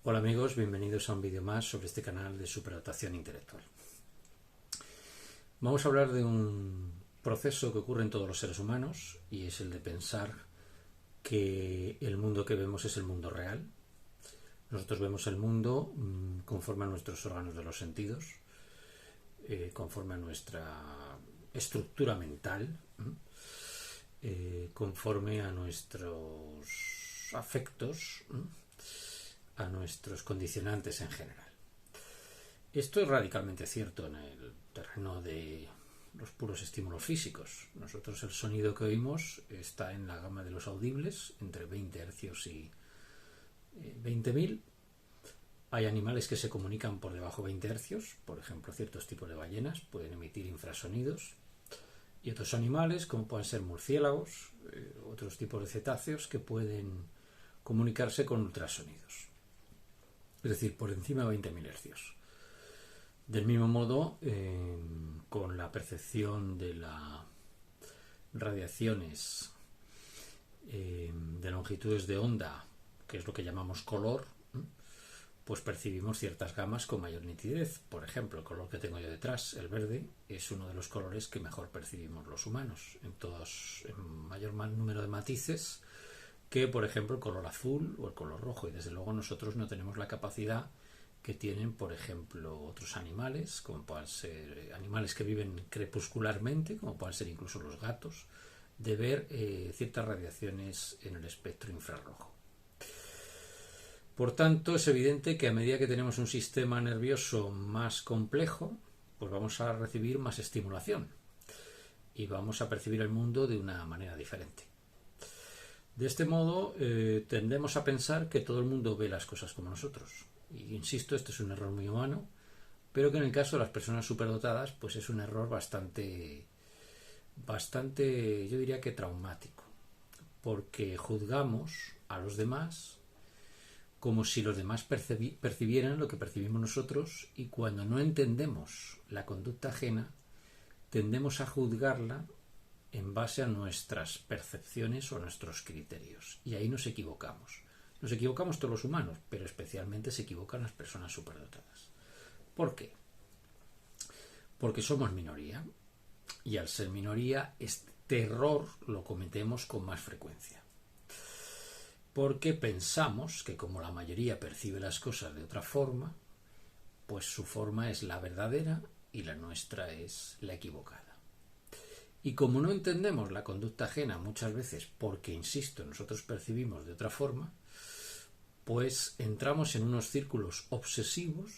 Hola amigos, bienvenidos a un vídeo más sobre este canal de superdotación intelectual. Vamos a hablar de un proceso que ocurre en todos los seres humanos y es el de pensar que el mundo que vemos es el mundo real. Nosotros vemos el mundo conforme a nuestros órganos de los sentidos, conforme a nuestra estructura mental, conforme a nuestros afectos, a nuestros condicionantes en general. Esto es radicalmente cierto en el terreno de los puros estímulos físicos. Nosotros el sonido que oímos está en la gama de los audibles, entre 20 Hz y 20.000. Hay animales que se comunican por debajo de 20 Hz, por ejemplo, ciertos tipos de ballenas pueden emitir infrasonidos, y otros animales, como pueden ser murciélagos, otros tipos de cetáceos, que pueden comunicarse con ultrasonidos, es decir, por encima de 20.000 Hz. Del mismo modo, con la percepción de las radiaciones de longitudes de onda, que es lo que llamamos color, pues percibimos ciertas gamas con mayor nitidez. Por ejemplo, el color que tengo yo detrás, el verde, es uno de los colores que mejor percibimos los humanos, en mayor número de matices que, por ejemplo, el color azul o el color rojo. Y desde luego nosotros no tenemos la capacidad que tienen, por ejemplo, otros animales, como pueden ser animales que viven crepuscularmente, como pueden ser incluso los gatos, de ver ciertas radiaciones en el espectro infrarrojo. Por tanto, es evidente que a medida que tenemos un sistema nervioso más complejo, pues vamos a recibir más estimulación y vamos a percibir el mundo de una manera diferente. De este modo, tendemos a pensar que todo el mundo ve las cosas como nosotros. Y insisto, este es un error muy humano, pero que en el caso de las personas superdotadas, pues es un error bastante, yo diría que traumático, porque juzgamos a los demás como si los demás percibieran lo que percibimos nosotros, y cuando no entendemos la conducta ajena, tendemos a juzgarla en base a nuestras percepciones o a nuestros criterios. Y ahí nos equivocamos. Nos equivocamos todos los humanos, pero especialmente se equivocan las personas superdotadas. ¿Por qué? Porque somos minoría, y al ser minoría, este error lo cometemos con más frecuencia. Porque pensamos que como la mayoría percibe las cosas de otra forma, pues su forma es la verdadera y la nuestra es la equivocada. Y como no entendemos la conducta ajena muchas veces porque, insisto, nosotros percibimos de otra forma, pues entramos en unos círculos obsesivos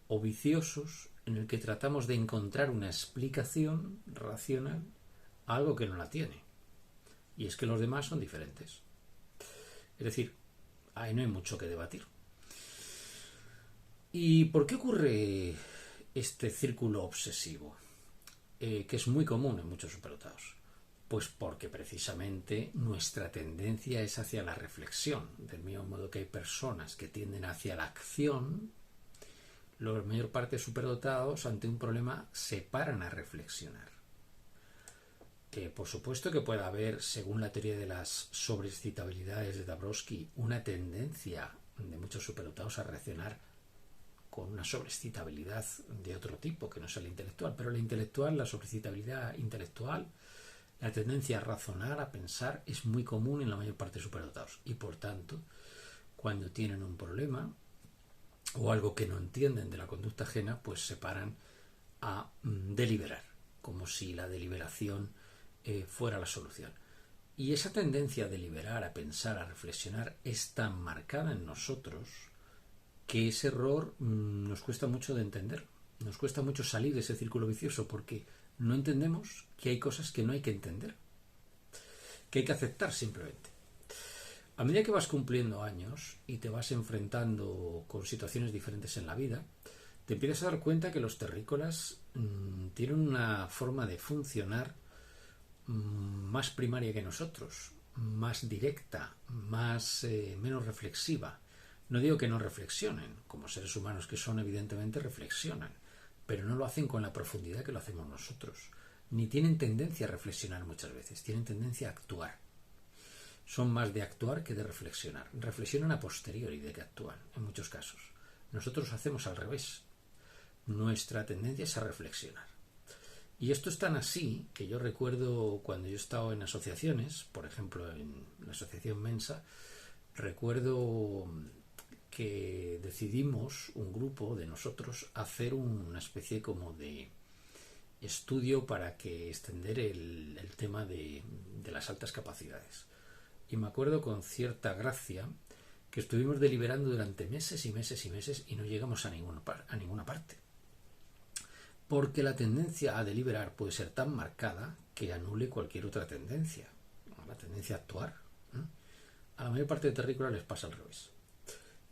o viciosos en el que tratamos de encontrar una explicación racional a algo que no la tiene. Y es que los demás son diferentes. Es decir, ahí no hay mucho que debatir. ¿Y por qué ocurre este círculo obsesivo? Que es muy común en muchos superdotados. Pues porque precisamente nuestra tendencia es hacia la reflexión. Del mismo modo que hay personas que tienden hacia la acción, la mayor parte de superdotados ante un problema se paran a reflexionar. Por supuesto que puede haber, según la teoría de las sobreexcitabilidades de Dabrowski, una tendencia de muchos superdotados a reaccionar con una sobreexcitabilidad de otro tipo, que no es la intelectual. Pero la intelectual, la sobreexcitabilidad intelectual, la tendencia a razonar, a pensar, es muy común en la mayor parte de superdotados. Y por tanto, cuando tienen un problema o algo que no entienden de la conducta ajena, pues se paran a deliberar, como si la deliberación fuera la solución. Y esa tendencia a deliberar, a pensar, a reflexionar es tan marcada en nosotros que ese error nos cuesta mucho de entender. Nos cuesta mucho salir de ese círculo vicioso porque no entendemos que hay cosas que no hay que entender, que hay que aceptar simplemente. A medida que vas cumpliendo años y te vas enfrentando con situaciones diferentes en la vida, te empiezas a dar cuenta que los terrícolas tienen una forma de funcionar más primaria que nosotros, más directa, menos reflexiva. No digo que no reflexionen, como seres humanos que son, evidentemente reflexionan, pero no lo hacen con la profundidad que lo hacemos nosotros. Ni tienen tendencia a reflexionar muchas veces, tienen tendencia a actuar. son más de actuar que de reflexionar. Reflexionan a posteriori de que actúan, en muchos casos. Nosotros hacemos al revés. Nuestra tendencia es a reflexionar. Y esto es tan así que yo recuerdo cuando yo he estado en asociaciones, por ejemplo en la asociación Mensa, recuerdo que decidimos, un grupo de nosotros, hacer una especie como de estudio para que extender el tema de las altas capacidades. Y me acuerdo con cierta gracia que estuvimos deliberando durante meses y meses y meses y no llegamos a ninguna parte. Porque la tendencia a deliberar puede ser tan marcada que anule cualquier otra tendencia. La tendencia a actuar. A la mayor parte de terrícolas les pasa al revés.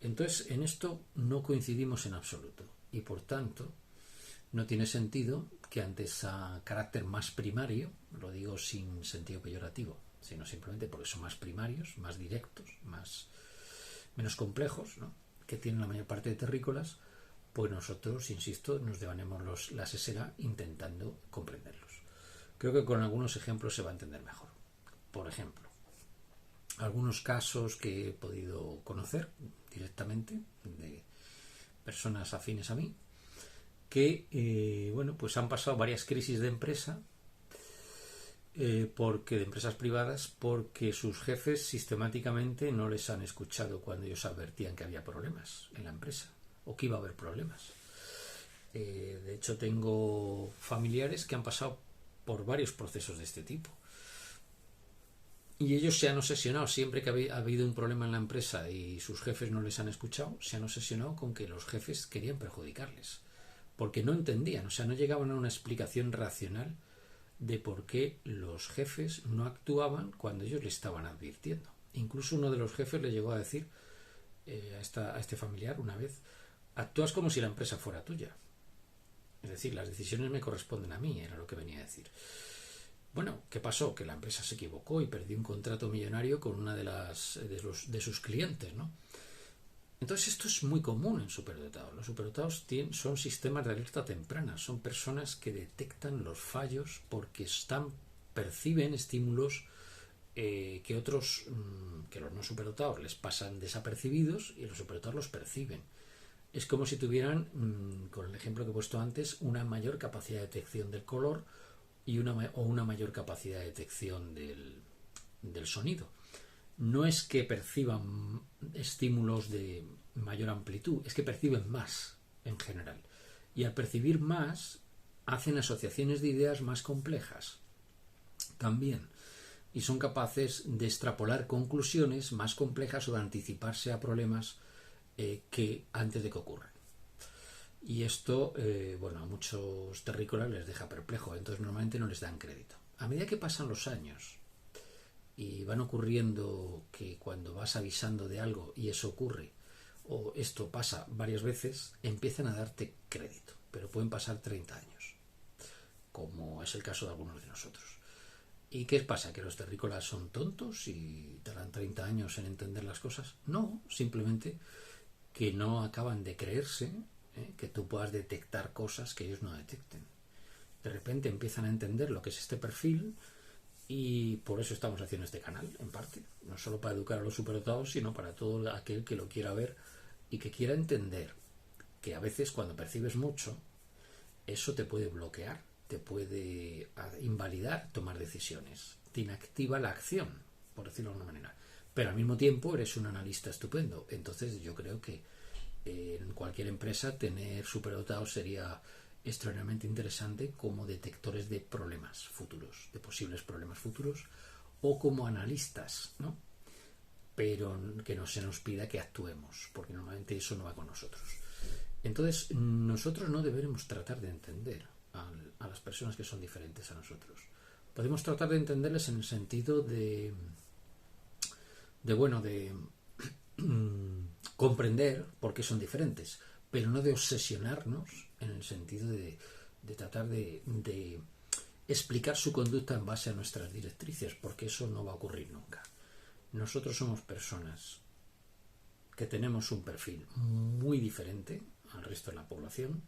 Entonces, en esto no coincidimos en absoluto. Y por tanto, no tiene sentido que ante ese carácter más primario, lo digo sin sentido peyorativo, sino simplemente porque son más primarios, más directos, menos complejos, ¿no?, que tienen la mayor parte de terrícolas, pues nosotros, insisto, nos devanemos la sesera intentando comprenderlos. Creo que con algunos ejemplos se va a entender mejor. Por ejemplo, algunos casos que he podido conocer directamente de personas afines a mí que pues han pasado varias crisis de empresa, de empresas privadas, porque sus jefes sistemáticamente no les han escuchado cuando ellos advertían que había problemas en la empresa o que iba a haber problemas. De hecho, tengo familiares que han pasado por varios procesos de este tipo. Y ellos se han obsesionado, siempre que ha habido un problema en la empresa y sus jefes no les han escuchado, se han obsesionado con que los jefes querían perjudicarles. Porque no entendían, o sea, no llegaban a una explicación racional de por qué los jefes no actuaban cuando ellos le estaban advirtiendo. Incluso uno de los jefes le llegó a decir a este familiar una vez: actúas como si la empresa fuera tuya. Es decir, las decisiones me corresponden a mí, era lo que venía a decir. Bueno, ¿qué pasó? Que la empresa se equivocó y perdió un contrato millonario con una de sus clientes, ¿no? Entonces esto es muy común en superdotados. Los superdotados son sistemas de alerta temprana, son personas que detectan los fallos porque perciben estímulos que otros, que los no superdotados les pasan desapercibidos y los superdotados los perciben. Es como si tuvieran, con el ejemplo que he puesto antes, una mayor capacidad de detección del color o una mayor capacidad de detección del sonido. No es que perciban estímulos de mayor amplitud, es que perciben más en general. Y al percibir más, hacen asociaciones de ideas más complejas también. Y son capaces de extrapolar conclusiones más complejas o de anticiparse a problemas que antes de que ocurran. Y esto, a muchos terrícolas les deja perplejos, entonces normalmente no les dan crédito. A medida que pasan los años y van ocurriendo que cuando vas avisando de algo y eso ocurre, o esto pasa varias veces, empiezan a darte crédito, pero pueden pasar 30 años, como es el caso de algunos de nosotros. ¿Y qué pasa? ¿Que los terrícolas son tontos y tardan 30 años en entender las cosas? No, simplemente que no acaban de creerse que tú puedas detectar cosas que ellos no detecten. De repente empiezan a entender lo que es este perfil. Y por eso estamos haciendo este canal, en parte. No solo para educar a los superdotados, sino para todo aquel que lo quiera ver y que quiera entender que a veces cuando percibes mucho, eso te puede bloquear, te puede invalidar tomar decisiones, te inactiva la acción, por decirlo de alguna manera. Pero al mismo tiempo eres un analista estupendo. Entonces yo creo que en cualquier empresa tener superdotados sería extraordinariamente interesante como detectores de problemas futuros, de posibles problemas futuros, o como analistas, ¿no? Pero que no se nos pida que actuemos, porque normalmente eso no va con nosotros. Entonces, nosotros no deberemos tratar de entender a las personas que son diferentes a nosotros. Podemos tratar de entenderles en el sentido de comprender por qué son diferentes, pero no de obsesionarnos en el sentido de tratar de explicar su conducta en base a nuestras directrices, porque eso no va a ocurrir nunca. Nosotros somos personas que tenemos un perfil muy diferente al resto de la población.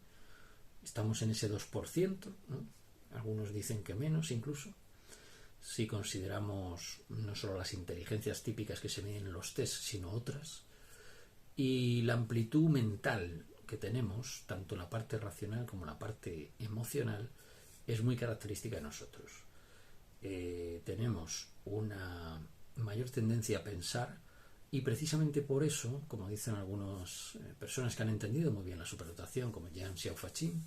Estamos en ese 2%, ¿no? Algunos dicen que menos incluso. si consideramos no solo las inteligencias típicas que se miden en los test, sino otras, y la amplitud mental que tenemos, tanto la parte racional como la parte emocional, es muy característica de nosotros. Tenemos una mayor tendencia a pensar, y precisamente por eso, como dicen algunas personas que han entendido muy bien la superdotación, como Jean Xiaofachin,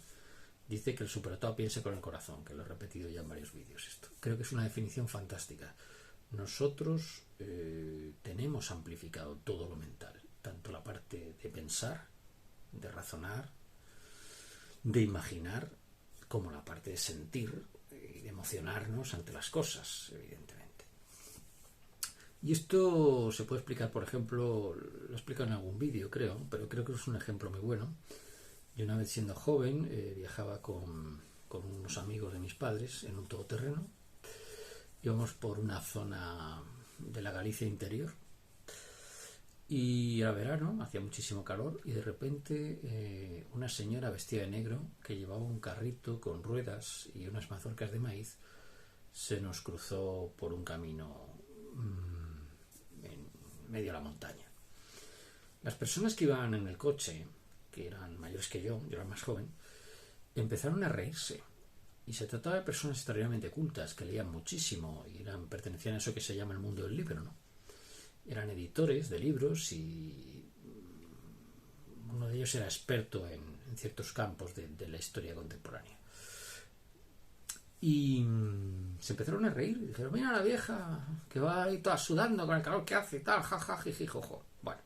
dice que el superdotado piensa con el corazón, que lo he repetido ya en varios vídeos esto. Creo que es una definición fantástica. Nosotros tenemos amplificado todo lo mental, tanto la parte de pensar, de razonar, de imaginar, como la parte de sentir y de emocionarnos ante las cosas, evidentemente. Y esto se puede explicar, por ejemplo, lo he explicado en algún vídeo, creo, pero creo que es un ejemplo muy bueno. Yo una vez siendo joven viajaba con unos amigos de mis padres en un todoterreno. Íbamos por una zona de la Galicia interior y era verano, hacía muchísimo calor y de repente una señora vestida de negro que llevaba un carrito con ruedas y unas mazorcas de maíz se nos cruzó por un camino en medio de la montaña. Las personas que iban en el coche, que eran mayores que yo era más joven, empezaron a reírse. Y se trataba de personas extraordinariamente cultas, que leían muchísimo y pertenecían a eso que se llama el mundo del libro, ¿no? Eran editores de libros y uno de ellos era experto en ciertos campos de la historia contemporánea. Y se empezaron a reír y dijeron, mira la vieja que va ahí toda sudando con el calor que hace y tal, jaja, jijijojo. Bueno,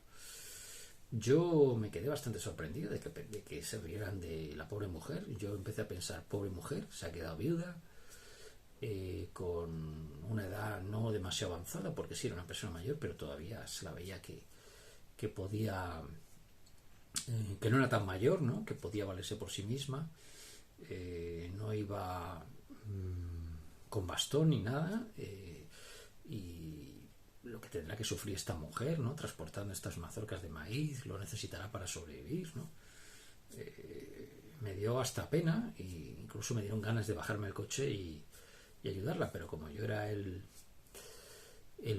yo me quedé bastante sorprendido de que se rieran de la pobre mujer. Yo empecé a pensar, pobre mujer, se ha quedado viuda, con una edad no demasiado avanzada, porque sí era una persona mayor, pero todavía se la veía que podía, que no era tan mayor, ¿no? Que podía valerse por sí misma, no iba con bastón ni nada, y lo que tendrá que sufrir esta mujer, ¿no? Transportando estas mazorcas de maíz, lo necesitará para sobrevivir, ¿no? Me dio hasta pena e incluso me dieron ganas de bajarme del coche y ayudarla, pero como yo era el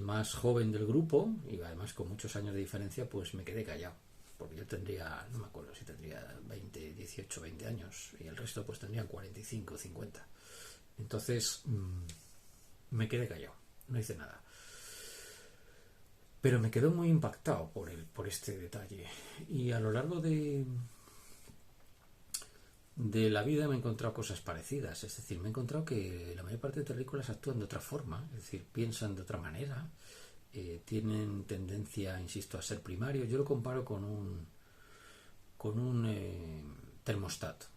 más joven del grupo y además con muchos años de diferencia, pues me quedé callado, porque yo tendría, no me acuerdo si tendría 20, 18, 20 años y el resto pues tendrían 45, 50. Entonces me quedé callado, no hice nada. Pero me quedó muy impactado por este detalle. Y a lo largo de la vida me he encontrado cosas parecidas. Es decir, me he encontrado que la mayor parte de terrícolas actúan de otra forma. Es decir, piensan de otra manera. Tienen tendencia, insisto, a ser primarios. Yo lo comparo con un termostato.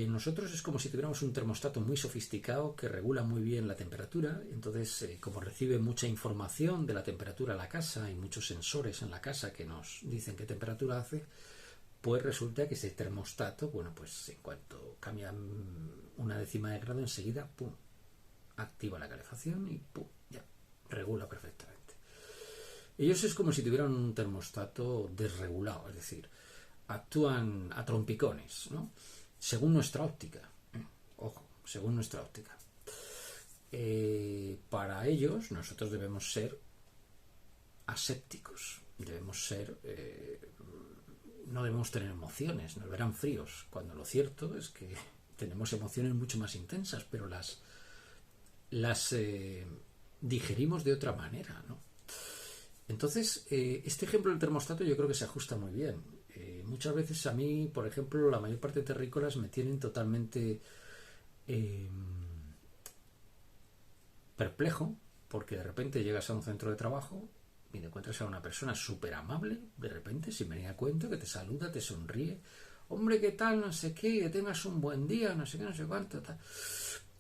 Nosotros es como si tuviéramos un termostato muy sofisticado que regula muy bien la temperatura. Entonces, como recibe mucha información de la temperatura de la casa y muchos sensores en la casa que nos dicen qué temperatura hace, pues resulta que ese termostato, bueno, pues en cuanto cambia una décima de grado, enseguida, pum, activa la calefacción y pum, ya, regula perfectamente. Ellos es como si tuvieran un termostato desregulado, es decir, actúan a trompicones, ¿no? Según nuestra óptica. Ojo, según nuestra óptica. Para ellos, nosotros debemos ser asépticos. Debemos ser... no debemos tener emociones, nos verán fríos, cuando lo cierto es que tenemos emociones mucho más intensas, pero las digerimos de otra manera, ¿no? Entonces, este ejemplo del termostato yo creo que se ajusta muy bien. Muchas veces a mí, por ejemplo, la mayor parte de terrícolas me tienen totalmente perplejo, porque de repente llegas a un centro de trabajo y te encuentras a una persona súper amable, de repente, sin venir a cuento, que te saluda, te sonríe, hombre, ¿qué tal? No sé qué, que tengas un buen día, no sé qué, no sé cuánto, tal.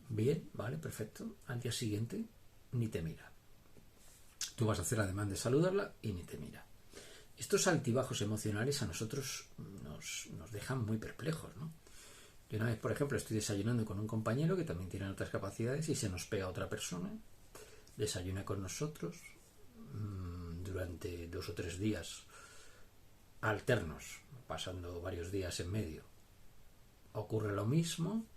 Bien, vale, perfecto. Al día siguiente ni te mira. Tú vas a hacer ademán de saludarla y ni te mira. Estos altibajos emocionales a nosotros nos dejan muy perplejos, ¿no? Yo una vez, por ejemplo, estoy desayunando con un compañero que también tiene otras capacidades y se nos pega otra persona, desayuna con nosotros durante 2 o 3 días alternos, pasando varios días en medio. Ocurre lo mismo,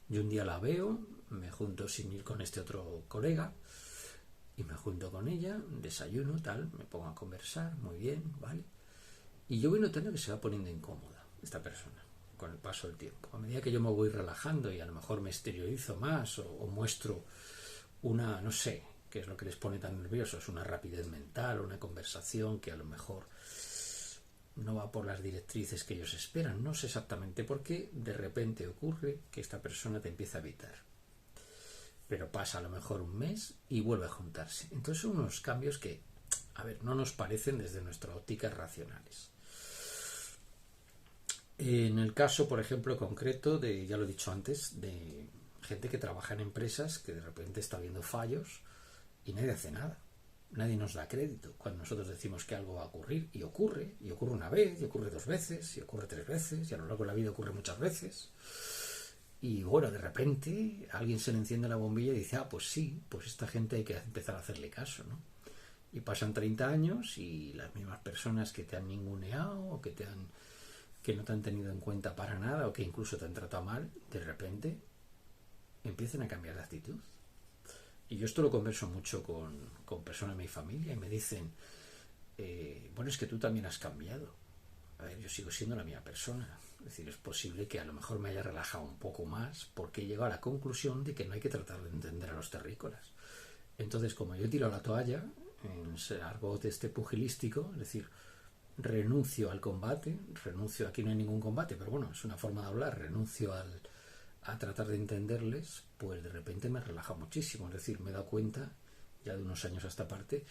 yo un día la veo, me junto sin ir con este otro colega y me junto con ella, desayuno, tal, me pongo a conversar, muy bien, ¿vale? Y yo voy notando que se va poniendo incómoda esta persona con el paso del tiempo. A medida que yo me voy relajando y a lo mejor me exteriorizo más o muestro una, no sé, qué es lo que les pone tan nerviosos, una rapidez mental, una conversación que a lo mejor no va por las directrices que ellos esperan. No sé exactamente por qué, de repente ocurre que esta persona te empieza a evitar. Pero pasa a lo mejor un mes y vuelve a juntarse. Entonces son unos cambios que, a ver, no nos parecen desde nuestra óptica racionales. En el caso, por ejemplo, concreto de, ya lo he dicho antes, de gente que trabaja en empresas que de repente está viendo fallos y nadie hace nada. Nadie nos da crédito cuando nosotros decimos que algo va a ocurrir y ocurre una vez, y ocurre 2 veces, y ocurre 3 veces, y a lo largo de la vida ocurre muchas veces. Y bueno, de repente alguien se le enciende la bombilla y dice, ah, pues sí, pues esta gente hay que empezar a hacerle caso, ¿no? Y pasan 30 años y las mismas personas que te han ninguneado o que no te han tenido en cuenta para nada o que incluso te han tratado mal, de repente empiezan a cambiar de actitud. Y yo esto lo converso mucho con personas de mi familia y me dicen, bueno, es que tú también has cambiado. A ver, yo sigo siendo la misma persona. Es decir, es posible que a lo mejor me haya relajado un poco más porque he llegado a la conclusión de que no hay que tratar de entender a los terrícolas. Entonces, como yo tiro la toalla, en argot pugilístico, es decir, renuncio al combate, aquí no hay ningún combate, pero bueno, es una forma de hablar, renuncio a tratar de entenderles, pues de repente me relaja muchísimo. Es decir, me he dado cuenta, ya de unos años a esta parte,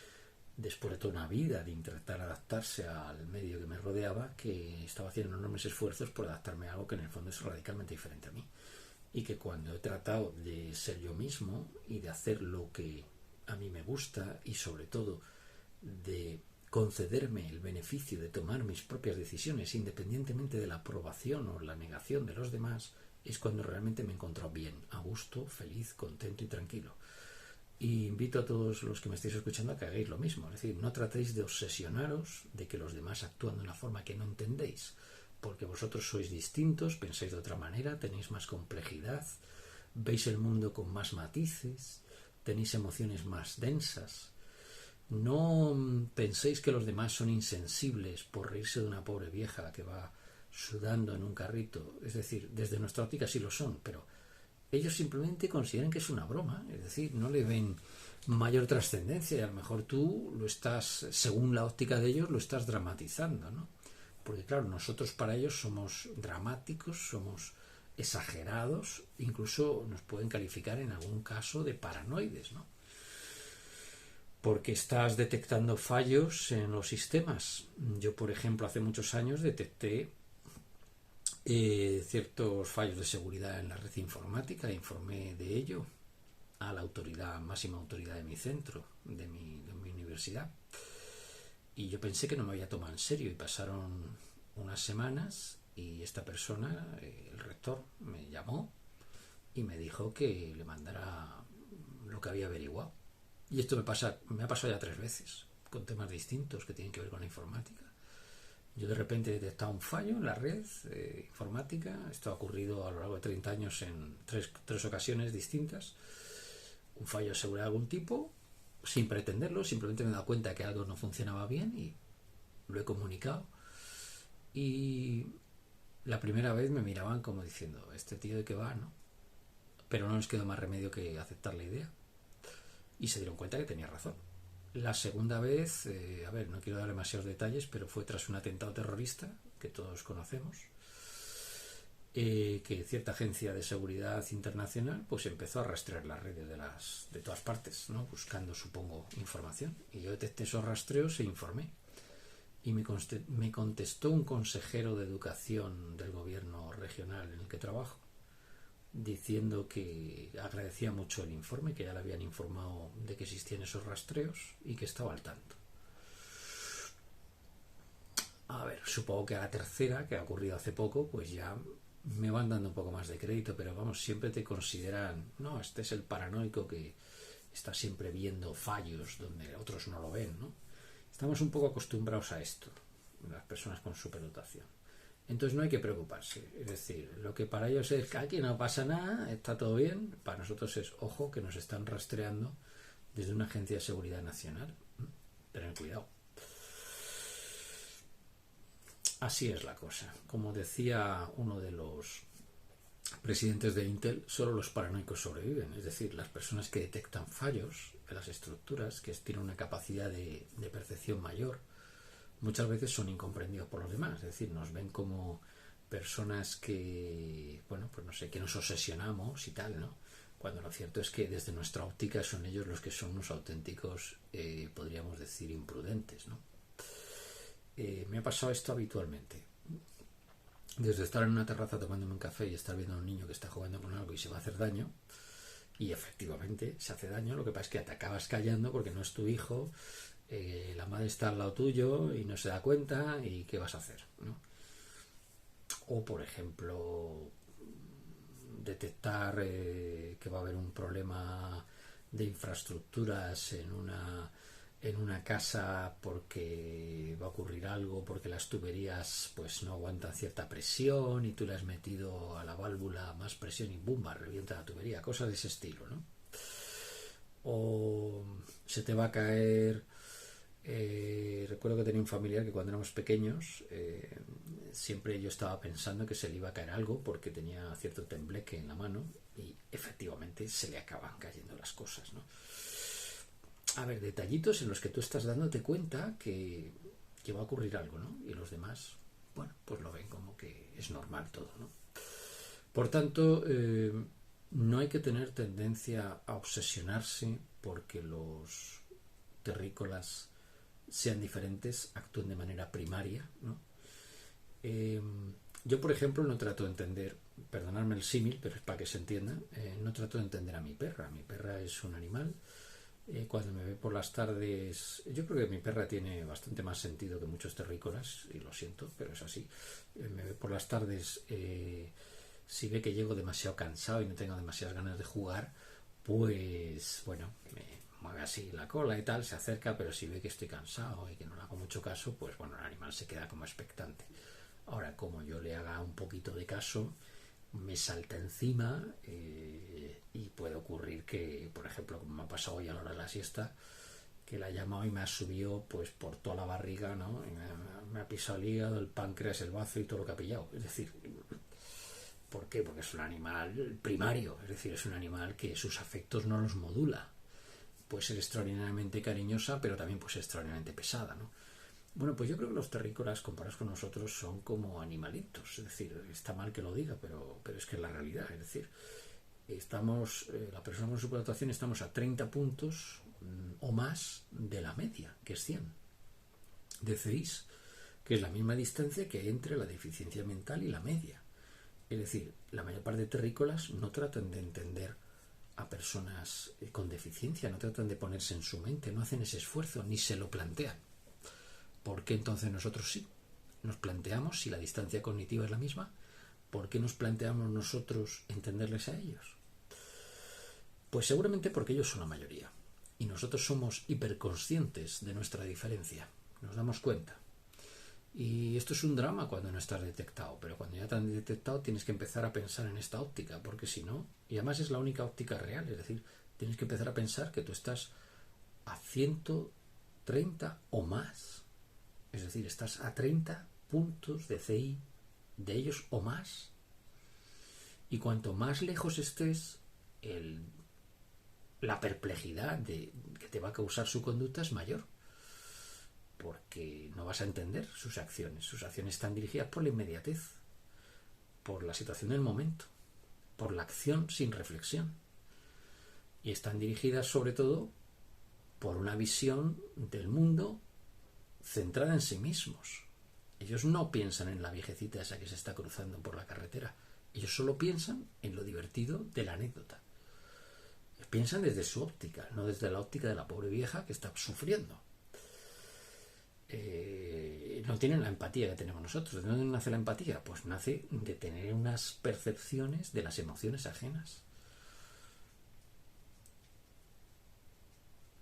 después de toda una vida de intentar adaptarse al medio que me rodeaba, que estaba haciendo enormes esfuerzos por adaptarme a algo que en el fondo es radicalmente diferente a mí. Y que cuando he tratado de ser yo mismo y de hacer lo que a mí me gusta y sobre todo de concederme el beneficio de tomar mis propias decisiones independientemente de la aprobación o la negación de los demás, es cuando realmente me he encontrado bien, a gusto, feliz, contento y tranquilo. Y invito a todos los que me estéis escuchando a que hagáis lo mismo. Es decir, no tratéis de obsesionaros de que los demás actúan de una forma que no entendéis, porque vosotros sois distintos, pensáis de otra manera, tenéis más complejidad, veis el mundo con más matices, tenéis emociones más densas. No penséis que los demás son insensibles por reírse de una pobre vieja que va sudando en un carrito. Es decir, desde nuestra óptica sí lo son, pero ellos simplemente consideran que es una broma, es decir, no le ven mayor trascendencia y a lo mejor tú lo estás, según la óptica de ellos, lo estás dramatizando, ¿no? Porque claro, nosotros para ellos somos dramáticos, somos exagerados, incluso nos pueden calificar en algún caso de paranoides, ¿no? Porque estás detectando fallos en los sistemas. Yo, por ejemplo, hace muchos años detecté ciertos fallos de seguridad en la red informática e informé de ello a la máxima autoridad de mi centro, de mi universidad. Y yo pensé que no me había tomado en serio y pasaron unas semanas y esta persona, el rector, me llamó y me dijo que le mandara lo que había averiguado. Y esto me ha pasado ya 3 veces, con temas distintos que tienen que ver con la informática. Yo de repente he detectado un fallo en la red informática. Esto ha ocurrido a lo largo de 30 años en tres ocasiones distintas. Un fallo de seguridad de algún tipo, sin pretenderlo, simplemente me he dado cuenta que algo no funcionaba bien y lo he comunicado. Y la primera vez me miraban como diciendo, ¿este tío de qué va, no? Pero no les quedó más remedio que aceptar la idea. Y se dieron cuenta que tenía razón. La segunda vez, no quiero dar demasiados detalles, pero fue tras un atentado terrorista que todos conocemos, que cierta agencia de seguridad internacional pues empezó a rastrear las redes de todas partes, ¿no? Buscando, supongo, información. Y yo detecté esos rastreos e informé. Y me contestó un consejero de educación del gobierno regional en el que trabajo, diciendo que agradecía mucho el informe, que ya le habían informado de que existían esos rastreos y que estaba al tanto. A ver, supongo que a la tercera, que ha ocurrido hace poco, pues ya me van dando un poco más de crédito, pero vamos, siempre te consideran, no, este es el paranoico que está siempre viendo fallos donde otros no lo ven, ¿no? Estamos un poco acostumbrados a esto, las personas con superdotación. Entonces no hay que preocuparse. Es decir, lo que para ellos es que aquí no pasa nada, está todo bien, para nosotros es, ojo, que nos están rastreando desde una agencia de seguridad nacional. Tener cuidado. Así es la cosa. Como decía uno de los presidentes de Intel, solo los paranoicos sobreviven. Es decir, las personas que detectan fallos en las estructuras, que tienen una capacidad de percepción mayor, muchas veces son incomprendidos por los demás. Es decir, nos ven como personas que, bueno, pues no sé, que nos obsesionamos y tal, ¿no? Cuando lo cierto es que desde nuestra óptica son ellos los que son unos auténticos, podríamos decir, imprudentes, ¿no? Me ha pasado esto habitualmente. Desde estar en una terraza tomándome un café y estar viendo a un niño que está jugando con algo y se va a hacer daño, y efectivamente se hace daño, lo que pasa es que te acabas callando porque no es tu hijo, la madre está al lado tuyo y no se da cuenta, y ¿qué vas a hacer?, ¿no? O por ejemplo, detectar que va a haber un problema de infraestructuras en una casa porque va a ocurrir algo, porque las tuberías pues no aguantan cierta presión y tú le has metido a la válvula más presión y ¡bumba!, revienta la tubería, cosas de ese estilo, ¿no? O se te va a caer. Recuerdo que tenía un familiar que cuando éramos pequeños, siempre yo estaba pensando que se le iba a caer algo porque tenía cierto tembleque en la mano, y efectivamente se le acaban cayendo las cosas, ¿no? A ver, detallitos en los que tú estás dándote cuenta que va a ocurrir algo, ¿no? Y los demás, bueno, pues lo ven como que es normal todo, ¿no? Por tanto, no hay que tener tendencia a obsesionarse porque los terrícolas sean diferentes, actúen de manera primaria, ¿no? Yo, por ejemplo, no trato de entender, perdonadme el símil, pero es para que se entienda, no trato de entender a mi perra. Mi perra es un animal. Cuando me ve por las tardes, yo creo que mi perra tiene bastante más sentido que muchos terrícolas, y lo siento, pero es así. Me ve por las tardes, si ve que llego demasiado cansado y no tengo demasiadas ganas de jugar, pues bueno, me mueve así la cola y tal, se acerca, pero si ve que estoy cansado y que no le hago mucho caso, pues bueno, el animal se queda como expectante. Ahora, como yo le haga un poquito de caso, me salta encima, y puede ocurrir que, por ejemplo, como me ha pasado hoy a la hora de la siesta, que la ha llamado y me ha subido pues por toda la barriga, ¿no? Me ha pisado el hígado, el páncreas, el bazo y todo lo que ha pillado. Es decir, ¿por qué? Porque es un animal primario, es decir, es un animal que sus afectos no los modula. Puede ser extraordinariamente cariñosa, pero también puede ser extraordinariamente pesada, ¿no? Bueno, pues yo creo que los terrícolas, comparados con nosotros, son como animalitos. Es decir, está mal que lo diga, pero es que es la realidad. Es decir, la persona con superdotación estamos a 30 puntos o más de la media, que es 100 de CIS, que es la misma distancia que hay entre la deficiencia mental y la media. Es decir, la mayor parte de terrícolas no tratan de entender a personas con deficiencia, no tratan de ponerse en su mente, no hacen ese esfuerzo, ni se lo plantean. ¿Por qué entonces nosotros sí? Nos planteamos, si la distancia cognitiva es la misma, ¿por qué nos planteamos nosotros entenderles a ellos? Pues seguramente porque ellos son la mayoría y nosotros somos hiperconscientes de nuestra diferencia, nos damos cuenta. Y esto es un drama cuando no estás detectado, pero cuando ya te han detectado tienes que empezar a pensar en esta óptica, porque si no, y además es la única óptica real, es decir, tienes que empezar a pensar que tú estás a 130 o más. Es decir, estás a 30 puntos de CI de ellos o más. Y cuanto más lejos estés, la perplejidad que te va a causar su conducta es mayor. Porque no vas a entender sus acciones. Sus acciones están dirigidas por la inmediatez, por la situación del momento, por la acción sin reflexión. Y están dirigidas sobre todo por una visión del mundo centrada en sí mismos. Ellos no piensan en la viejecita esa que se está cruzando por la carretera. Ellos solo piensan en lo divertido de la anécdota. Piensan desde su óptica, no desde la óptica de la pobre vieja que está sufriendo. No tienen la empatía que tenemos nosotros. ¿De dónde nace la empatía? Pues nace de tener unas percepciones de las emociones ajenas.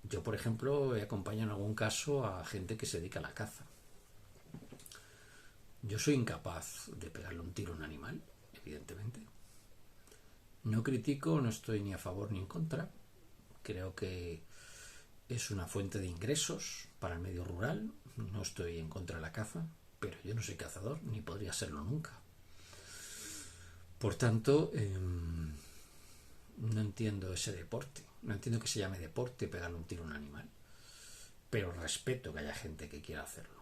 Yo, por ejemplo, he acompañado en algún caso a gente que se dedica a la caza. Yo soy incapaz de pegarle un tiro a un animal, evidentemente. No critico, no estoy ni a favor ni en contra. Creo que es una fuente de ingresos para el medio rural. No estoy en contra de la caza, pero yo no soy cazador, ni podría serlo nunca. Por tanto, no entiendo ese deporte. No entiendo que se llame deporte pegarle un tiro a un animal. Pero respeto que haya gente que quiera hacerlo.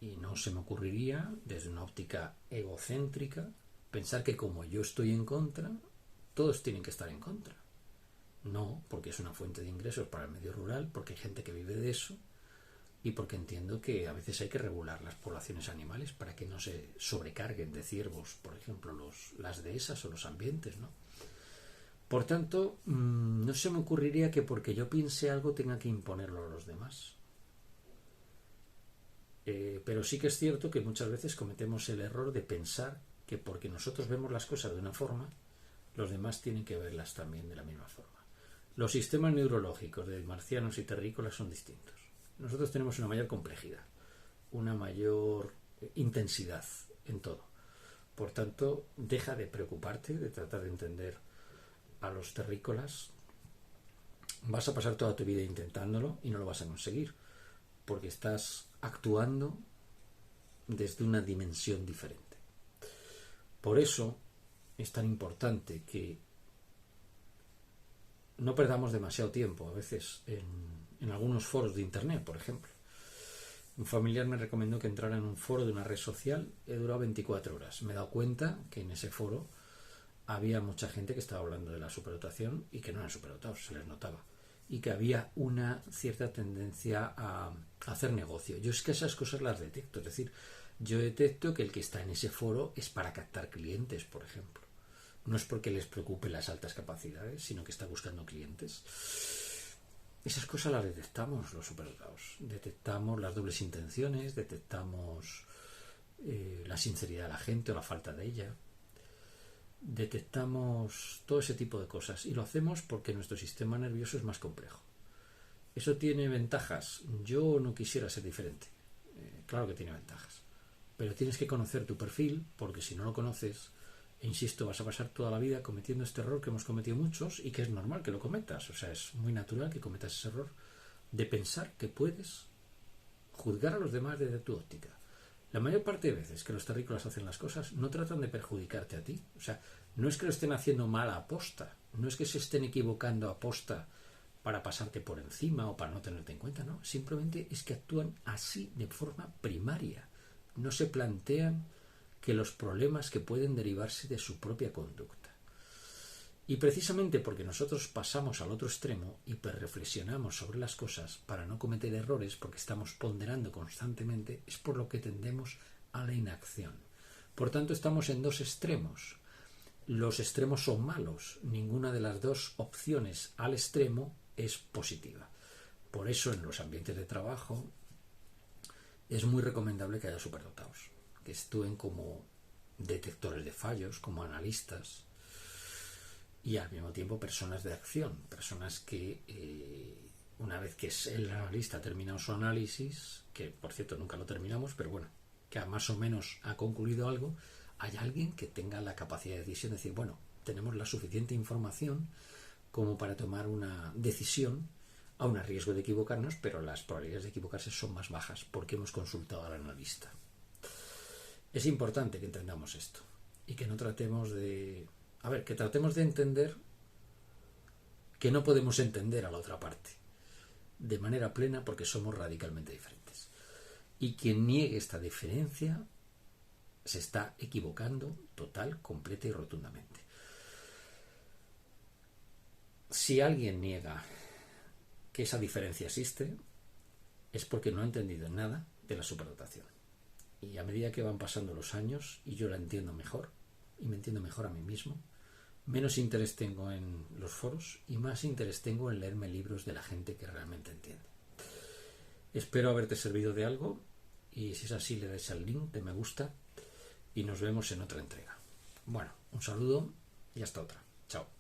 Y no se me ocurriría, desde una óptica egocéntrica, pensar que como yo estoy en contra, todos tienen que estar en contra. No, porque es una fuente de ingresos para el medio rural, porque hay gente que vive de eso y porque entiendo que a veces hay que regular las poblaciones animales para que no se sobrecarguen de ciervos, por ejemplo, las dehesas o los ambientes, ¿no? Por tanto, no se me ocurriría que porque yo piense algo tenga que imponerlo a los demás. Pero sí que es cierto que muchas veces cometemos el error de pensar que porque nosotros vemos las cosas de una forma, los demás tienen que verlas también de la misma forma. Los sistemas neurológicos de marcianos y terrícolas son distintos. Nosotros tenemos una mayor complejidad, una mayor intensidad en todo. Por tanto, deja de preocuparte, de tratar de entender a los terrícolas. Vas a pasar toda tu vida intentándolo y no lo vas a conseguir, porque estás actuando desde una dimensión diferente. Por eso es tan importante que no perdamos demasiado tiempo, a veces en algunos foros de internet, por ejemplo. Un familiar me recomendó que entrara en un foro de una red social. He durado 24 horas. Me he dado cuenta que en ese foro había mucha gente que estaba hablando de la superdotación y que no eran superdotados, se les notaba. Y que había una cierta tendencia a hacer negocio. Yo es que esas cosas las detecto. Es decir, yo detecto que el que está en ese foro es para captar clientes, por ejemplo. No es porque les preocupe las altas capacidades, sino que está buscando clientes. Esas cosas las detectamos los superdotados. Detectamos las dobles intenciones, detectamos la sinceridad de la gente o la falta de ella. Detectamos todo ese tipo de cosas y lo hacemos porque nuestro sistema nervioso es más complejo. ¿Eso tiene ventajas? Yo no quisiera ser diferente. Claro que tiene ventajas. Pero tienes que conocer tu perfil, porque si no lo conoces, insisto, vas a pasar toda la vida cometiendo este error que hemos cometido muchos y que es normal que lo cometas. O sea, es muy natural que cometas ese error de pensar que puedes juzgar a los demás desde tu óptica. La mayor parte de veces que los terrícolas hacen las cosas no tratan de perjudicarte a ti. O sea, no es que lo estén haciendo mal a aposta, no es que se estén equivocando a aposta para pasarte por encima o para no tenerte en cuenta, no. Simplemente es que actúan así de forma primaria. No se plantean que los problemas que pueden derivarse de su propia conducta. Y precisamente porque nosotros pasamos al otro extremo, hiperreflexionamos sobre las cosas para no cometer errores, porque estamos ponderando constantemente, es por lo que tendemos a la inacción. Por tanto, estamos en dos extremos. Los extremos son malos. Ninguna de las dos opciones al extremo es positiva. Por eso, en los ambientes de trabajo, es muy recomendable que haya superdotados, que actúen como detectores de fallos, como analistas, y al mismo tiempo personas de acción, personas que una vez que el analista ha terminado su análisis, que por cierto nunca lo terminamos, pero bueno, que más o menos ha concluido algo, hay alguien que tenga la capacidad de decisión, de decir, bueno, tenemos la suficiente información como para tomar una decisión, aún a riesgo de equivocarnos, pero las probabilidades de equivocarse son más bajas porque hemos consultado al analista. Es importante que entendamos esto y que no tratemos de... que tratemos de entender que no podemos entender a la otra parte de manera plena porque somos radicalmente diferentes. Y quien niegue esta diferencia se está equivocando total, completa y rotundamente. Si alguien niega que esa diferencia existe, es porque no ha entendido nada de la superdotación. Y a medida que van pasando los años y yo la entiendo mejor y me entiendo mejor a mí mismo, menos interés tengo en los foros y más interés tengo en leerme libros de la gente que realmente entiende. Espero haberte servido de algo y si es así le dais al link de me gusta y nos vemos en otra entrega. Bueno, un saludo y hasta otra. Chao.